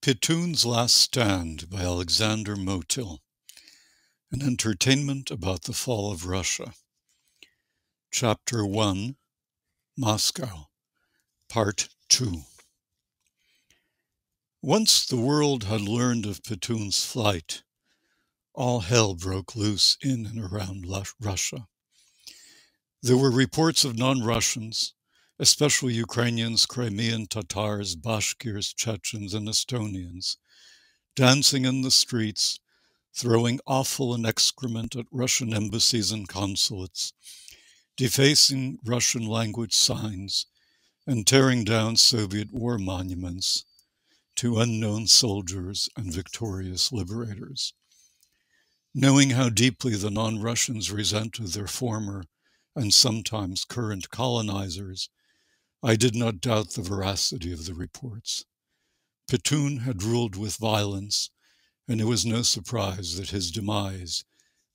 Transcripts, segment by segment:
Pitun's Last Stand by Alexander Motyl, an entertainment about the fall of Russia. Chapter 1, Moscow, Part 2. Once the world had learned of Pitun's flight, all hell broke loose in and around Russia. There were reports of non-Russians, especially Ukrainians, Crimean Tatars, Bashkirs, Chechens, and Estonians, dancing in the streets, throwing offal and excrement at Russian embassies and consulates, defacing Russian language signs, and tearing down Soviet war monuments to unknown soldiers and victorious liberators. Knowing how deeply the non-Russians resented their former and sometimes current colonizers, I did not doubt the veracity of the reports. Pitun had ruled with violence, and it was no surprise that his demise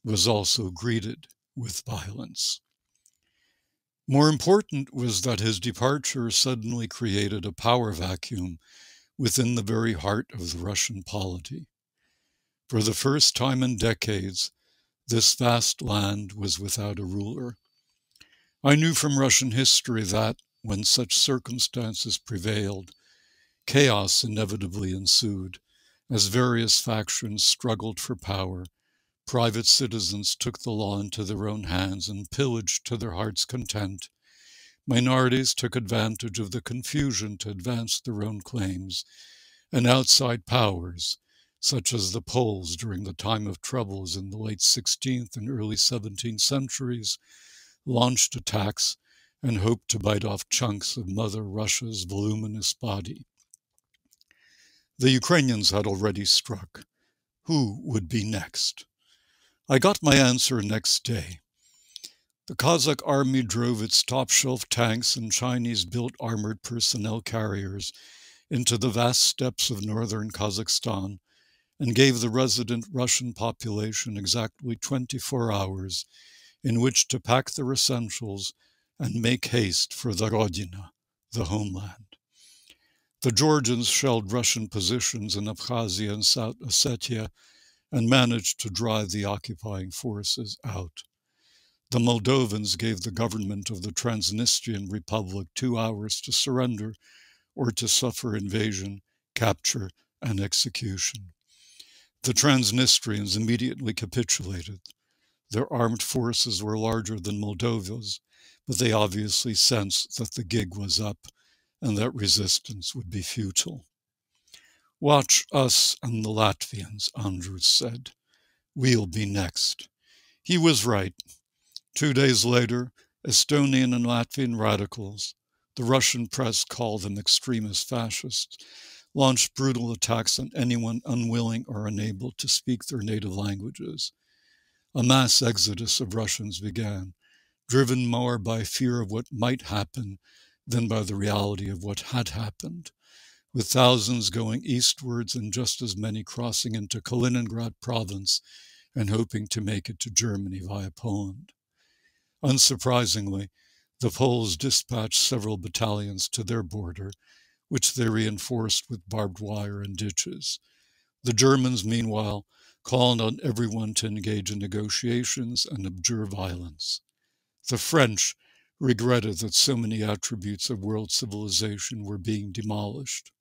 was also greeted with violence. More important was that his departure suddenly created a power vacuum within the very heart of the Russian polity. For the first time in decades, this vast land was without a ruler. I knew from Russian history that, when such circumstances prevailed, chaos inevitably ensued. As various factions struggled for power, private citizens took the law into their own hands and pillaged to their heart's content. Minorities took advantage of the confusion to advance their own claims, and outside powers, such as the Poles during the time of troubles in the late 16th and early 17th centuries, launched attacks and hoped to bite off chunks of Mother Russia's voluminous body. The Ukrainians had already struck. Who would be next? I got my answer next day. The Cossack army drove its top-shelf tanks and Chinese-built armored personnel carriers into the vast steppes of northern Kazakhstan and gave the resident Russian population exactly 24 hours in which to pack their essentials and make haste for the Rodina, the homeland. The Georgians shelled Russian positions in Abkhazia and South Ossetia and managed to drive the occupying forces out. The Moldovans gave the government of the Transnistrian Republic 2 hours to surrender or to suffer invasion, capture, and execution. The Transnistrians immediately capitulated. Their armed forces were larger than Moldova's, but they obviously sensed that the gig was up and that resistance would be futile. "Watch us and the Latvians," Andrews said. "We'll be next." He was right. 2 days later, Estonian and Latvian radicals, the Russian press called them extremist fascists, launched brutal attacks on anyone unwilling or unable to speak their native languages. A mass exodus of Russians began, driven more by fear of what might happen than by the reality of what had happened, with thousands going eastwards and just as many crossing into Kaliningrad province and hoping to make it to Germany via Poland. Unsurprisingly, the Poles dispatched several battalions to their border, which they reinforced with barbed wire and ditches. The Germans, meanwhile, called on everyone to engage in negotiations and abjure violence. The French regretted that so many attributes of world civilization were being demolished.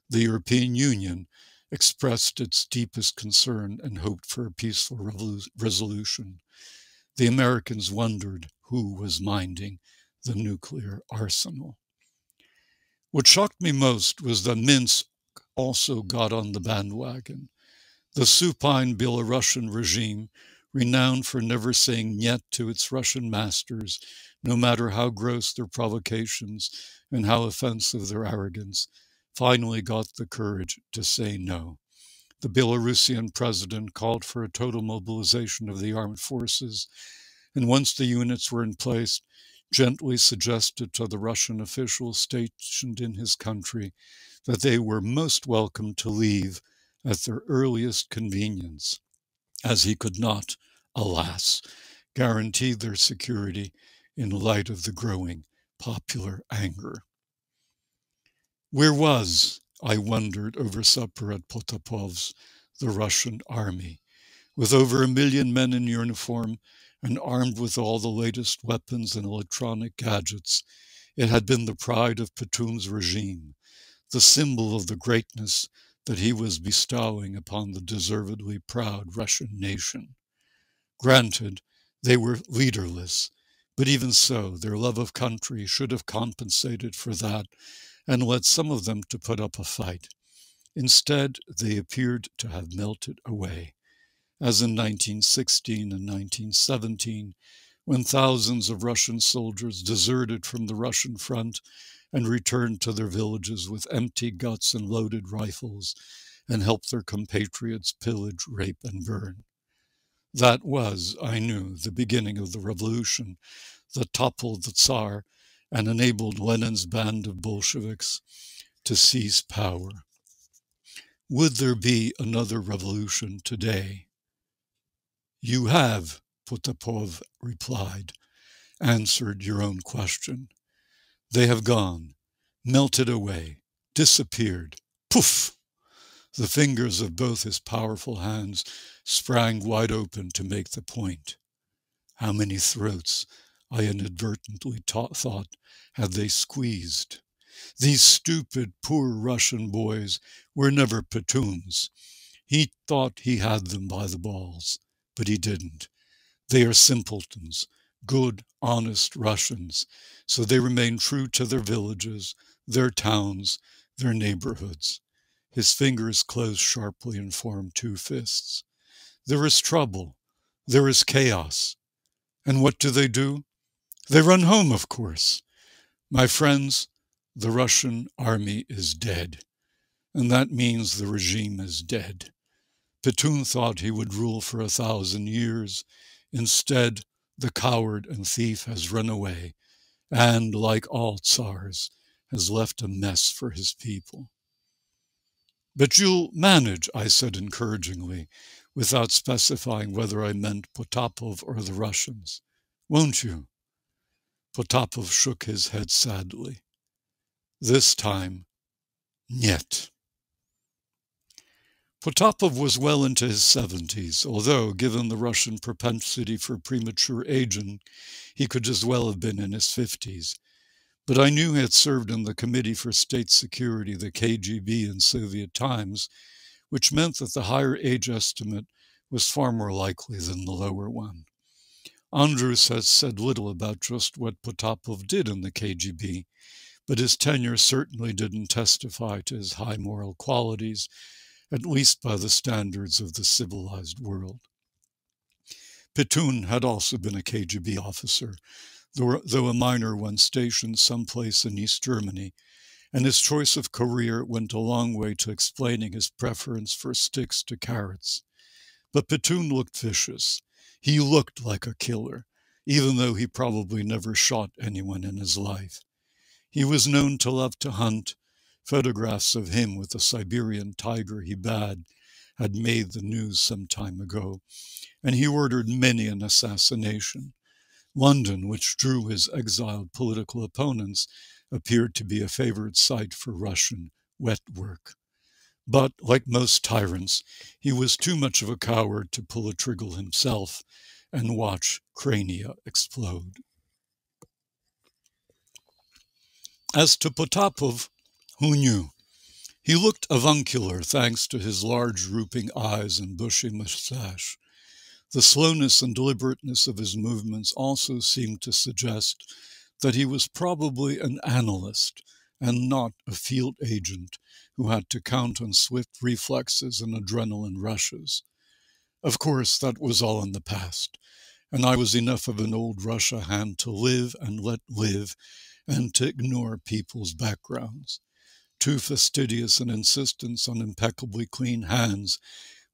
The European Union expressed its deepest concern and hoped for a peaceful resolution. The Americans wondered who was minding the nuclear arsenal. What shocked me most was that Minsk also got on the bandwagon. The supine Belarusian regime, renowned for never saying "niet" to its Russian masters, no matter how gross their provocations and how offensive their arrogance, finally got the courage to say no. The Belarusian president called for a total mobilization of the armed forces, and once the units were in place, gently suggested to the Russian officials stationed in his country that they were most welcome to leave at their earliest convenience, as he could not, alas, guarantee their security in light of the growing popular anger. Where was I wondered over supper at Potapov's, the Russian army. With over 1 million men in uniform and armed with all the latest weapons and electronic gadgets, it had been the pride of Pitun's regime, the symbol of the greatness that he was bestowing upon the deservedly proud Russian nation. Granted, they were leaderless, but even so, their love of country should have compensated for that and led some of them to put up a fight. Instead, they appeared to have melted away, as in 1916 and 1917, when thousands of Russian soldiers deserted from the Russian front and returned to their villages with empty guts and loaded rifles and helped their compatriots pillage, rape, and burn. That was, I knew, the beginning of the revolution that toppled the Tsar and enabled Lenin's band of Bolsheviks to seize power. Would there be another revolution today? You have, Potapov replied, answered your own question. They have gone, melted away, disappeared. Poof! The fingers of both his powerful hands sprang wide open to make the point. How many throats, I inadvertently thought, had they squeezed? These stupid, poor Russian boys were never Pituns. He thought he had them by the balls, but he didn't. They are simpletons, good, honest Russians, so they remain true to their villages, their towns, their neighborhoods. His fingers closed sharply and formed two fists. There is trouble. There is chaos. And what do? They run home, of course. My friends, the Russian army is dead. And that means the regime is dead. Pitun thought he would rule for 1,000 years. Instead, the coward and thief has run away and, like all Tsars, has left a mess for his people. But you'll manage, I said encouragingly, without specifying whether I meant Potapov or the Russians. Won't you? Potapov shook his head sadly. This time, niet. Potapov was well into his 70s, although, given the Russian propensity for premature aging, he could as well have been in his 50s. But I knew he had served in the Committee for State Security, the KGB, in Soviet times, which meant that the higher age estimate was far more likely than the lower one. Andrus has said little about just what Potapov did in the KGB, but his tenure certainly didn't testify to his high moral qualities, at least by the standards of the civilized world. Pitun had also been a KGB officer, though a minor one stationed someplace in East Germany, and his choice of career went a long way to explaining his preference for sticks to carrots. But Pitun looked vicious. He looked like a killer, even though he probably never shot anyone in his life. He was known to love to hunt. Photographs of him with a Siberian tiger he bagged had made the news some time ago, and he ordered many an assassination. London, which drew his exiled political opponents, appeared to be a favored site for Russian wet work. But, like most tyrants, he was too much of a coward to pull a trigger himself and watch crania explode. As to Potapov, who knew? He looked avuncular thanks to his large drooping eyes and bushy mustache. The slowness and deliberateness of his movements also seemed to suggest that he was probably an analyst and not a field agent who had to count on swift reflexes and adrenaline rushes. Of course, that was all in the past, and I was enough of an old Russia hand to live and let live and to ignore people's backgrounds. Too fastidious an insistence on impeccably clean hands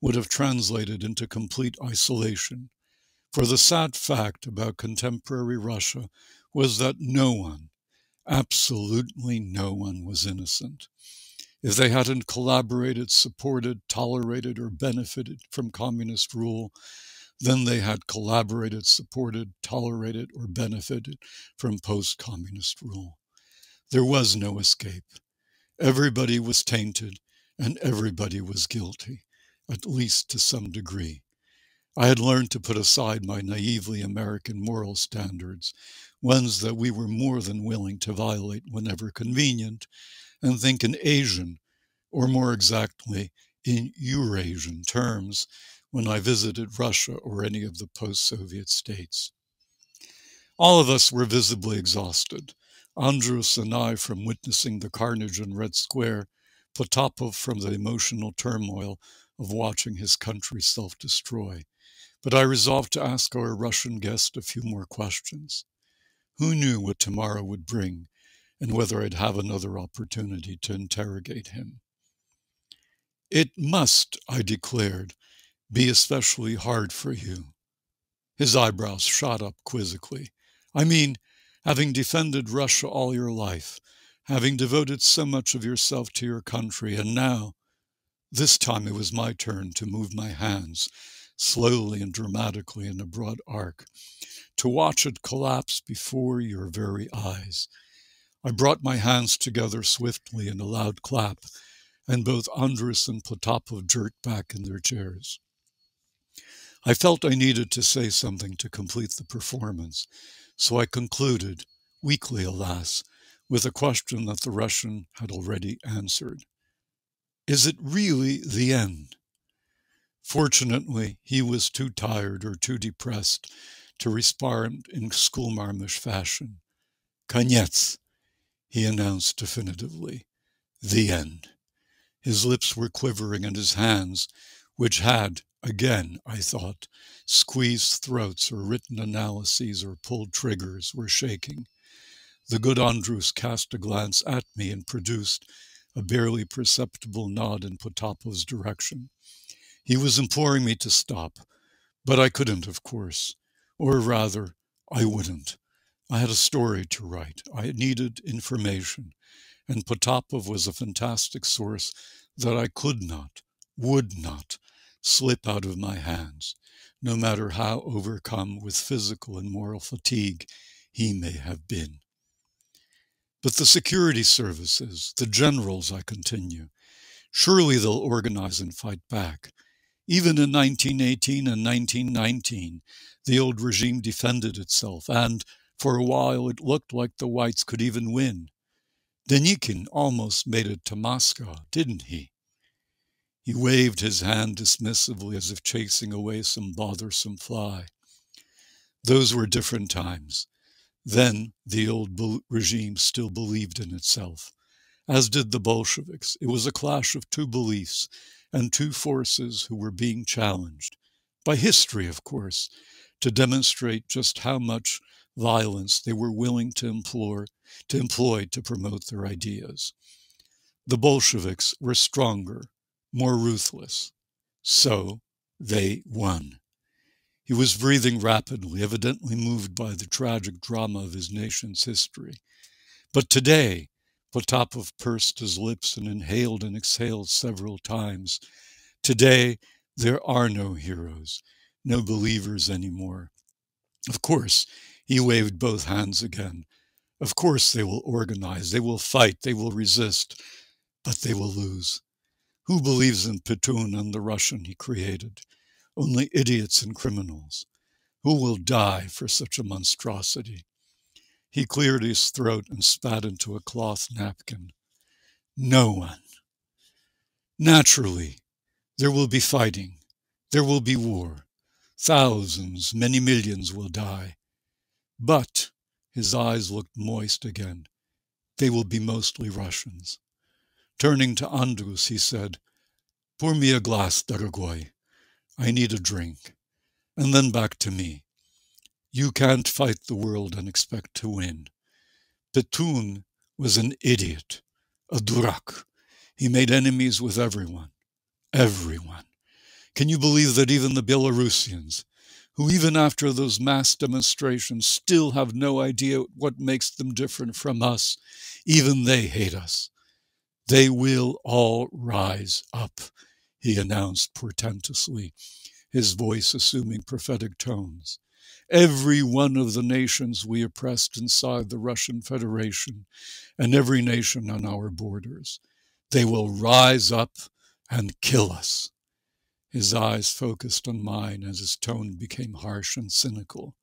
would have translated into complete isolation. For the sad fact about contemporary Russia was that no one, absolutely no one, was innocent. If they hadn't collaborated, supported, tolerated, or benefited from communist rule, then they had collaborated, supported, tolerated, or benefited from post-communist rule. There was no escape. Everybody was tainted, and everybody was guilty, at least to some degree. I had learned to put aside my naively American moral standards, ones that we were more than willing to violate whenever convenient, and think in Asian, or more exactly, in Eurasian terms when I visited Russia or any of the post-Soviet states. All of us were visibly exhausted. Andrus and I from witnessing the carnage in Red Square, Potapov from the emotional turmoil of watching his country self-destroy. But I resolved to ask our Russian guest a few more questions. Who knew what tomorrow would bring, and whether I'd have another opportunity to interrogate him? It must, I declared, be especially hard for you. His eyebrows shot up quizzically. I mean, having defended Russia all your life, having devoted so much of yourself to your country, and now, this time it was my turn to move my hands, slowly and dramatically in a broad arc, to watch it collapse before your very eyes. I brought my hands together swiftly in a loud clap, and both Andrus and Potapov jerked back in their chairs. I felt I needed to say something to complete the performance, so I concluded, weakly alas, with a question that the Russian had already answered. Is it really the end? Fortunately, he was too tired or too depressed to respond in schoolmarmish fashion. Konец, he announced definitively. The end. His lips were quivering and his hands, which had, again, I thought, squeezed throats or written analyses or pulled triggers, were shaking. The good Andrus cast a glance at me and produced a barely perceptible nod in Potapov's direction. He was imploring me to stop, but I couldn't, of course. Or rather, I wouldn't. I had a story to write. I needed information, and Potapov was a fantastic source that I could not, would not, slip out of my hands, no matter how overcome with physical and moral fatigue he may have been. But the security services, the generals, I continue, surely they'll organize and fight back. Even in 1918 and 1919, the old regime defended itself, and for a while it looked like the whites could even win. Denikin almost made it to Moscow, didn't he? He waved his hand dismissively as if chasing away some bothersome fly. Those were different times. Then the old regime still believed in itself, as did the Bolsheviks. It was a clash of two beliefs and two forces who were being challenged, by history, of course, to demonstrate just how much violence they were willing to employ to promote their ideas. The Bolsheviks were stronger, more ruthless. So they won. He was breathing rapidly, evidently moved by the tragic drama of his nation's history. But today, Potapov pursed his lips and inhaled and exhaled several times. Today, there are no heroes, no believers anymore. Of course, he waved both hands again. Of course they will organize, they will fight, they will resist, but they will lose. Who believes in Pitun and the Russian he created? Only idiots and criminals. Who will die for such a monstrosity? He cleared his throat and spat into a cloth napkin. No one. Naturally, there will be fighting. There will be war. Thousands, many millions will die. But, his eyes looked moist again, they will be mostly Russians. Turning to Andrus, he said, Pour me a glass, дорогой. I need a drink. And then back to me. You can't fight the world and expect to win. Pitun was an idiot, a durak. He made enemies with everyone. Everyone. Can you believe that even the Belarusians, who even after those mass demonstrations still have no idea what makes them different from us, even they hate us? They will all rise up, he announced portentously, his voice assuming prophetic tones. every one of the nations we oppressed inside the Russian Federation, and every nation on our borders. They will rise up and kill us. His eyes focused on mine as his tone became harsh and cynical.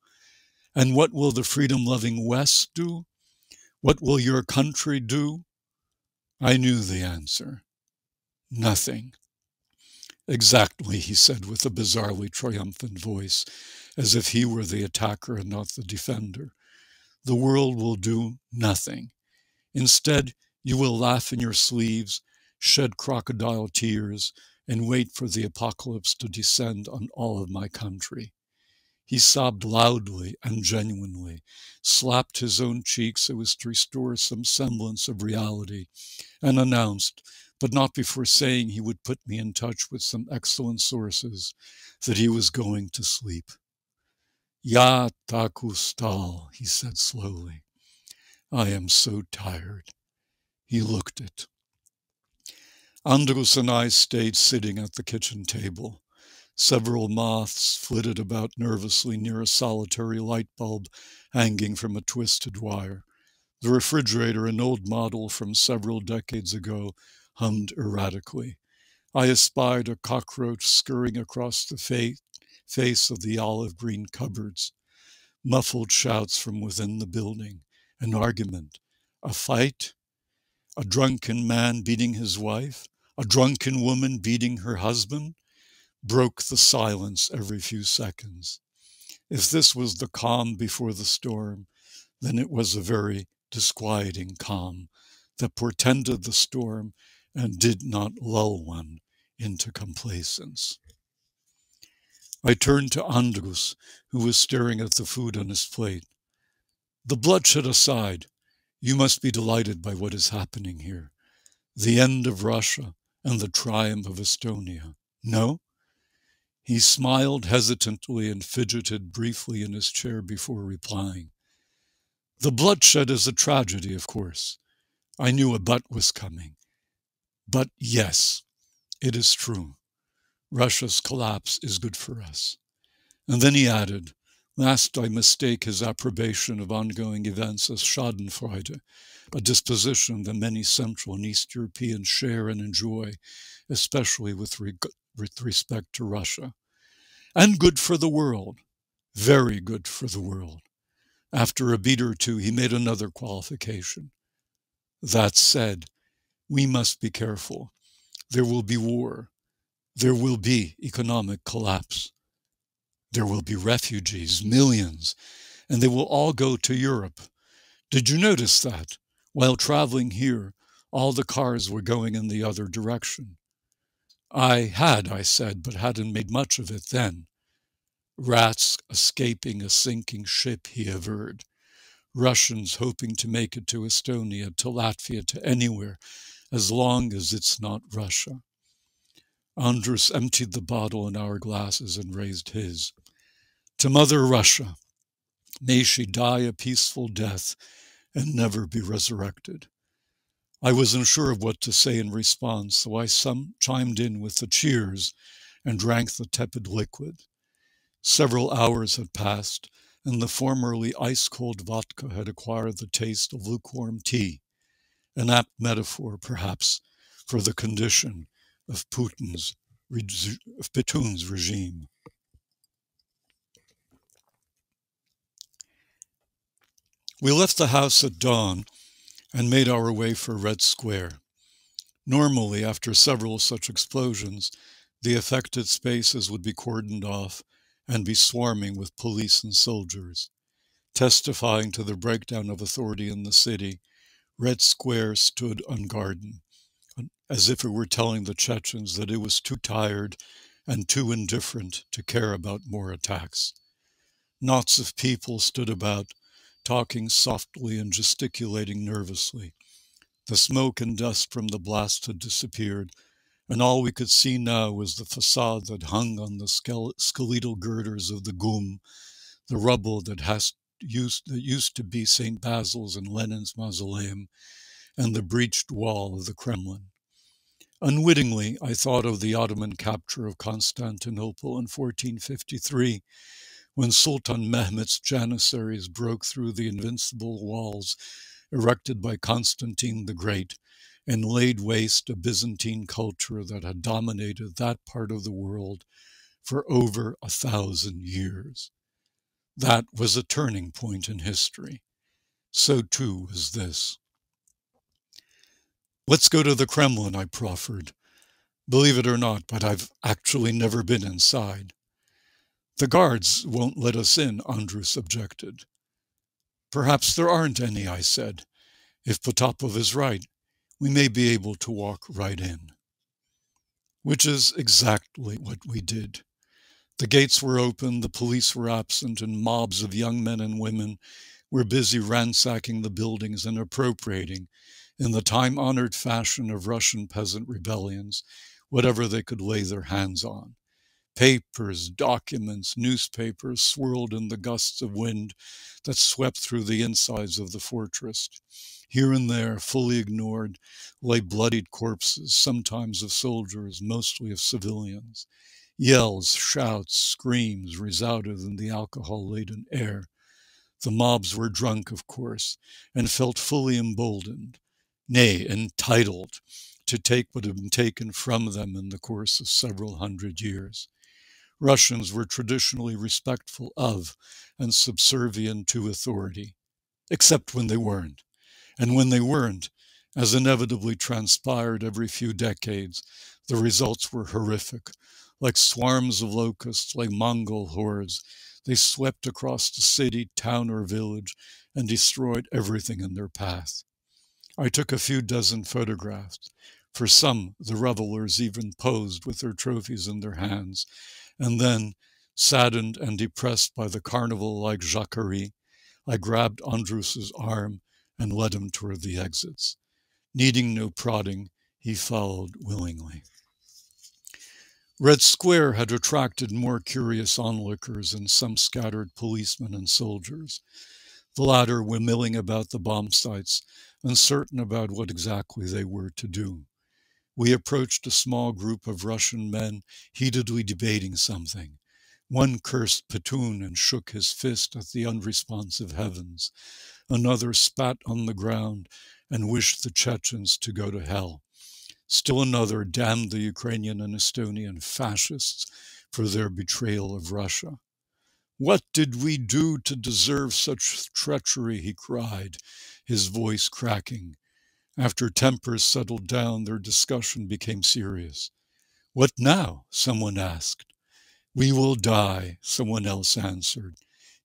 And what will the freedom-loving West do? What will your country do? I knew the answer. Nothing. Exactly, he said with a bizarrely triumphant voice, as if he were the attacker and not the defender. The world will do nothing. Instead, you will laugh in your sleeves, shed crocodile tears, and wait for the apocalypse to descend on all of my country. He sobbed loudly and genuinely, slapped his own cheeks so as to restore some semblance of reality, and announced, but not before saying he would put me in touch with some excellent sources, that he was going to sleep. "Ja, tak ustal," he said slowly. "I am so tired." He looked it. Andrus and I stayed sitting at the kitchen table. Several moths flitted about nervously near a solitary light bulb hanging from a twisted wire. The refrigerator, an old model from several decades ago, hummed erratically. I espied a cockroach scurrying across the face of the olive-green cupboards. Muffled shouts from within the building. An argument. A fight? A drunken man beating his wife? A drunken woman beating her husband? Broke the silence every few seconds. If this was the calm before the storm, then it was a very disquieting calm that portended the storm and did not lull one into complacence. I turned to Andrus, who was staring at the food on his plate. The bloodshed aside, you must be delighted by what is happening here. The end of Russia and the triumph of Estonia. No? He smiled hesitantly and fidgeted briefly in his chair before replying. The bloodshed is a tragedy, of course. I knew a but was coming. But yes, it is true. Russia's collapse is good for us. And then he added, lest I mistake his approbation of ongoing events as schadenfreude, a disposition that many Central and East Europeans share and enjoy, especially with respect to Russia. And good for the world. Very good for the world. After a beat or two, he made another qualification. That said, we must be careful. There will be war. There will be economic collapse. There will be refugees, millions, and they will all go to Europe. Did you notice that? While traveling here, all the cars were going in the other direction. I said, but hadn't made much of it then. Rats escaping a sinking ship, he averred. Russians hoping to make it to Estonia, to Latvia, to anywhere, as long as it's not Russia. Andrus emptied the bottle in our glasses and raised his. To Mother Russia, may she die a peaceful death and never be resurrected. I was unsure of what to say in response, so I chimed in with the cheers and drank the tepid liquid. Several hours had passed, and the formerly ice-cold vodka had acquired the taste of lukewarm tea, an apt metaphor, perhaps, for the condition of Pitun Pitun's regime. We left the house at dawn and made our way for Red Square. Normally, after several such explosions, the affected spaces would be cordoned off and be swarming with police and soldiers. Testifying to the breakdown of authority in the city, Red Square stood unguarded, as if it were telling the Chechens that it was too tired and too indifferent to care about more attacks. Knots of people stood about, talking softly and gesticulating nervously. The smoke and dust from the blast had disappeared, and all we could see now was the facade that hung on the skeletal girders of the GUM, the rubble that used to be St. Basil's and Lenin's mausoleum, and the breached wall of the Kremlin. Unwittingly, I thought of the Ottoman capture of Constantinople in 1453, when Sultan Mehmet's Janissaries broke through the invincible walls erected by Constantine the Great and laid waste a Byzantine culture that had dominated that part of the world for over 1,000 years. That was a turning point in history. So too was this. Let's go to the Kremlin, I proffered. Believe it or not, but I've actually never been inside. The guards won't let us in, Andrus objected. Perhaps there aren't any, I said. If Potapov is right, we may be able to walk right in. Which is exactly what we did. The gates were open, the police were absent, and mobs of young men and women were busy ransacking the buildings and appropriating, in the time-honored fashion of Russian peasant rebellions, whatever they could lay their hands on. Papers, documents, newspapers swirled in the gusts of wind that swept through the insides of the fortress. Here and there, fully ignored, lay bloodied corpses, sometimes of soldiers, mostly of civilians. Yells, shouts, screams resounded in the alcohol-laden air. The mobs were drunk, of course, and felt fully emboldened, nay, entitled, to take what had been taken from them in the course of several hundred years. Russians were traditionally respectful of and subservient to authority, except when they weren't. And when they weren't, as inevitably transpired every few decades, the results were horrific. Like swarms of locusts, like Mongol hordes, they swept across the city, town, or village and destroyed everything in their path. I took a few dozen photographs. For some, the revelers even posed with their trophies in their hands. And then, saddened and depressed by the carnival-like jacquerie, I grabbed Andrus's arm and led him toward the exits. Needing no prodding, he followed willingly. Red Square had attracted more curious onlookers and some scattered policemen and soldiers. The latter were milling about the bomb sites, uncertain about what exactly they were to do. We approached a small group of Russian men heatedly debating something. One cursed Pitun and shook his fist at the unresponsive heavens. Another spat on the ground and wished the Chechens to go to hell. Still another damned the Ukrainian and Estonian fascists for their betrayal of Russia. "What did we do to deserve such treachery?" he cried, his voice cracking. After tempers settled down, their discussion became serious. "What now?" someone asked. "We will die," someone else answered.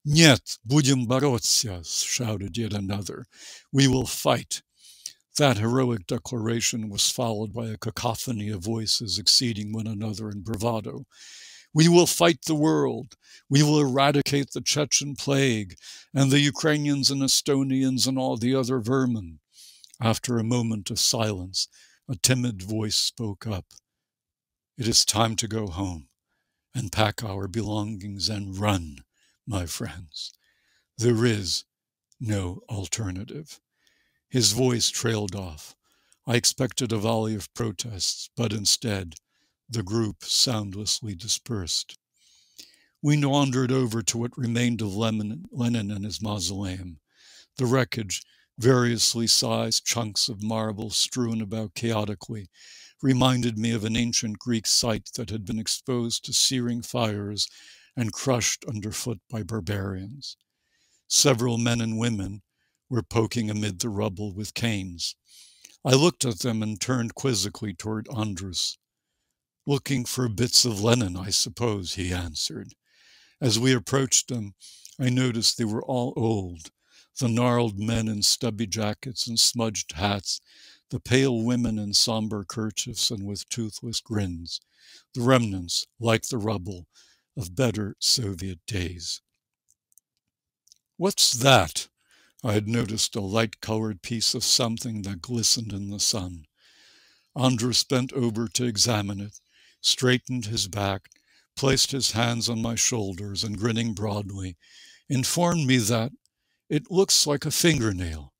"Нет, будем бороться," shouted yet another. "We will fight." That heroic declaration was followed by a cacophony of voices exceeding one another in bravado. "We will fight the world. We will eradicate the Chechen plague, and the Ukrainians and Estonians and all the other vermin." After a moment of silence, a timid voice spoke up. "It is time to go home and pack our belongings and run, my friends. There is no alternative." His voice trailed off. I expected a volley of protests, but instead, the group soundlessly dispersed. We wandered over to what remained of Lenin and his mausoleum. The wreckage, variously sized chunks of marble strewn about chaotically, reminded me of an ancient Greek site that had been exposed to searing fires and crushed underfoot by barbarians. Several men and women were poking amid the rubble with canes. I looked at them and turned quizzically toward Andrus. "Looking for bits of Lenin, I suppose," he answered. As we approached them, I noticed they were all old, the gnarled men in stubby jackets and smudged hats, the pale women in somber kerchiefs and with toothless grins, the remnants, like the rubble, of better Soviet days. "What's that?" I had noticed a light-colored piece of something that glistened in the sun. Andrus bent over to examine it, straightened his back, placed his hands on my shoulders, and grinning broadly, informed me that it looks like a fingernail,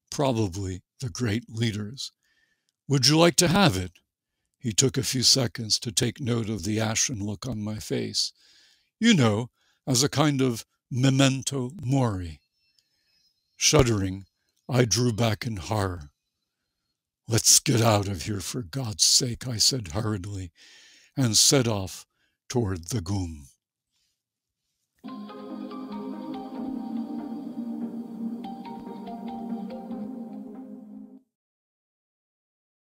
probably the great leader's. "Would you like to have it?" He took a few seconds to take note of the ashen look on my face. "You know, as a kind of memento mori. Shuddering, I drew back in horror. "Let's get out of here, for God's sake," I said hurriedly, and set off toward the GUM.